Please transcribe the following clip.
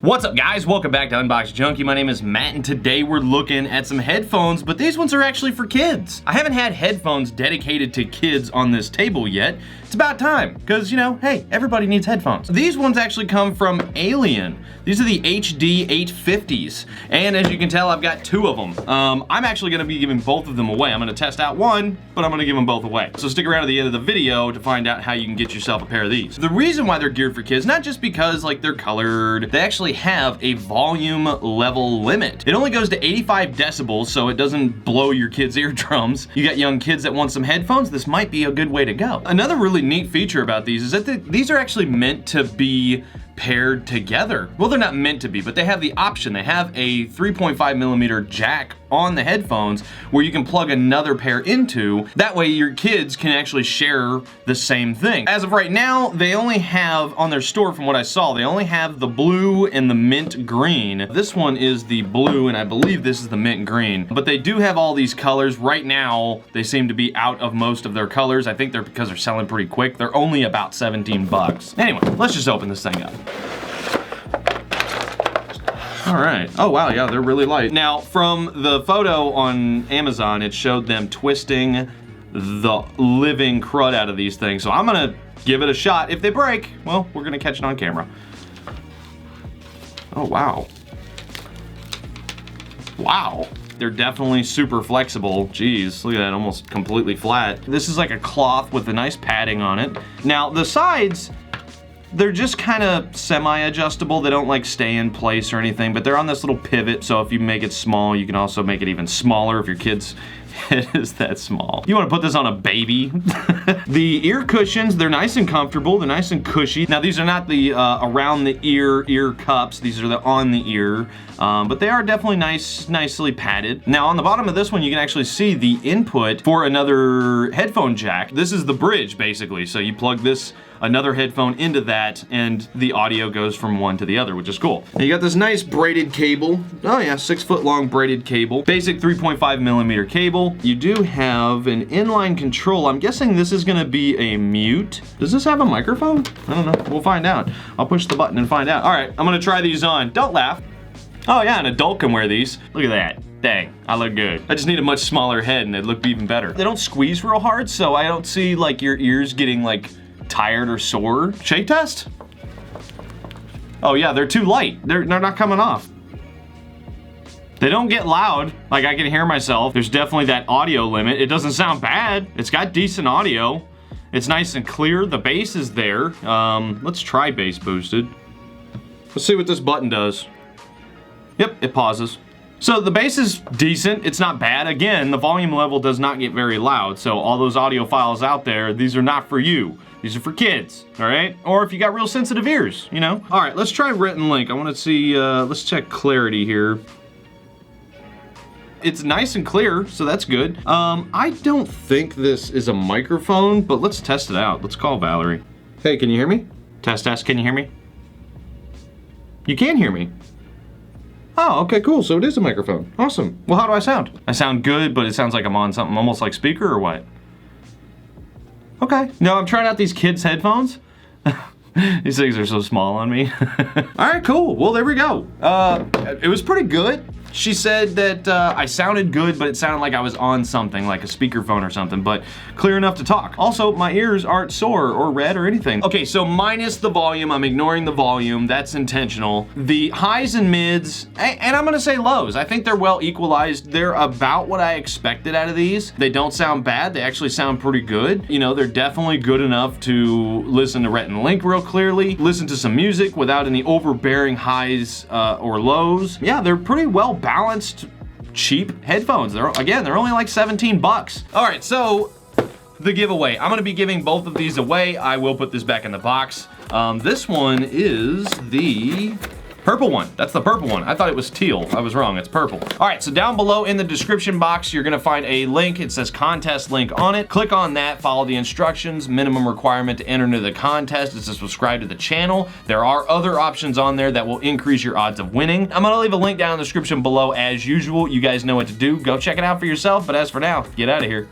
What's up guys, welcome back to Unbox Junkie. My name is Matt and today we're looking at some headphones, but these ones are actually for kids. I haven't had headphones dedicated to kids on this table yet. It's about time, because you know, hey, everybody needs headphones. These ones actually come from AILIHEN. These are the HD 850s, and as you can tell, I've got two of them. I'm actually gonna be giving both of them away. I'm gonna test out one, but I'm gonna give them both away. So stick around to the end of the video to find out how you can get yourself a pair of these. The reason why they're geared for kids, not just because like they're colored, they actually have a volume level limit. It only goes to 85 decibels, so it doesn't blow your kids' eardrums. You got young kids that want some headphones, this might be a good way to go. Another really neat feature about these is that these are actually meant to be paired together. Well, they're not meant to be, but they have the option. They have a 3.5mm jack on the headphones where you can plug another pair into. That way your kids can actually share the same thing. As of right now, they only have, on their store from what I saw, they only have the blue and the mint green. This one is the blue and I believe this is the mint green. But they do have all these colors. Right now, they seem to be out of most of their colors. I think they're because they're selling pretty quick. They're only about 17 bucks. Anyway, let's just open this thing up. All right. Oh wow, yeah, they're really light. Now, from the photo on Amazon, it showed them twisting the living crud out of these things. So I'm gonna give it a shot. If they break, well, we're gonna catch it on camera. Oh wow. Wow. They're definitely super flexible. Jeez, look at that, almost completely flat. This is like a cloth with a nice padding on it. Now, the sides, they're just kind of semi-adjustable. They don't like stay in place or anything, but they're on this little pivot, so if you make it small, you can also make it even smaller if your kid's head is that small. You want to put this on a baby. The ear cushions, they're nice and comfortable. They're nice and cushy. Now, these are not the around the ear cups. These are the on the ear, but they are definitely nicely padded. Now, on the bottom of this one, you can actually see the input for another headphone jack. This is the bridge, basically. So you plug this another headphone into that and the audio goes from one to the other, which is cool. Now you got this nice braided cable. Oh yeah, 6-foot long braided cable. Basic 3.5mm cable. You do have an inline control. I'm guessing this is gonna be a mute. Does this have a microphone? I don't know, we'll find out. I'll push the button and find out. All right, I'm gonna try these on. Don't laugh. Oh yeah, an adult can wear these. Look at that. Dang, I look good. I just need a much smaller head and they'd look even better. They don't squeeze real hard, so I don't see like your ears getting like tired or sore. Shake test? Oh yeah, they're too light. They're not coming off. They don't get loud, like I can hear myself. There's definitely that audio limit. It doesn't sound bad. It's got decent audio. It's nice and clear. The bass is there. Let's try bass boosted. Let's see what this button does. Yep, it pauses. So the bass is decent, it's not bad. Again, the volume level does not get very loud, so all those audio files out there, these are not for you. These are for kids, all right? Or if you got real sensitive ears, you know? All right, let's try written link. I wanna see, let's check clarity here. It's nice and clear, so that's good. I don't think this is a microphone, but let's test it out. Let's call Valerie. Hey, can you hear me? Test, can you hear me? You can hear me. Oh, okay, cool, so it is a microphone. Awesome. Well, how do I sound? I sound good, but it sounds like I'm on something almost like speaker or what? Okay, no, I'm trying out these kids' headphones. These things are so small on me. All right, cool, well, there we go. It was pretty good. She said that I sounded good, but it sounded like I was on something, like a speakerphone or something, but clear enough to talk. Also, my ears aren't sore or red or anything. Okay, so minus the volume, I'm ignoring the volume, that's intentional. The highs and mids, and I'm gonna say lows, I think they're well equalized. They're about what I expected out of these. They don't sound bad, they actually sound pretty good. You know, they're definitely good enough to listen to Rhett and Link real clearly, listen to some music without any overbearing highs or lows. Yeah, they're pretty well balanced, cheap headphones. They're only like 17 bucks. All right, so the giveaway. I'm gonna be giving both of these away. I will put this back in the box. This one is the purple one. That's the purple one. I thought it was teal. I was wrong, it's purple. All right, so down below in the description box, you're gonna find a link. It says contest link on it. Click on that, follow the instructions. Minimum requirement to enter into the contest is to subscribe to the channel. There are other options on there that will increase your odds of winning. I'm gonna leave a link down in the description below as usual. You guys know what to do. Go check it out for yourself, but as for now, get out of here.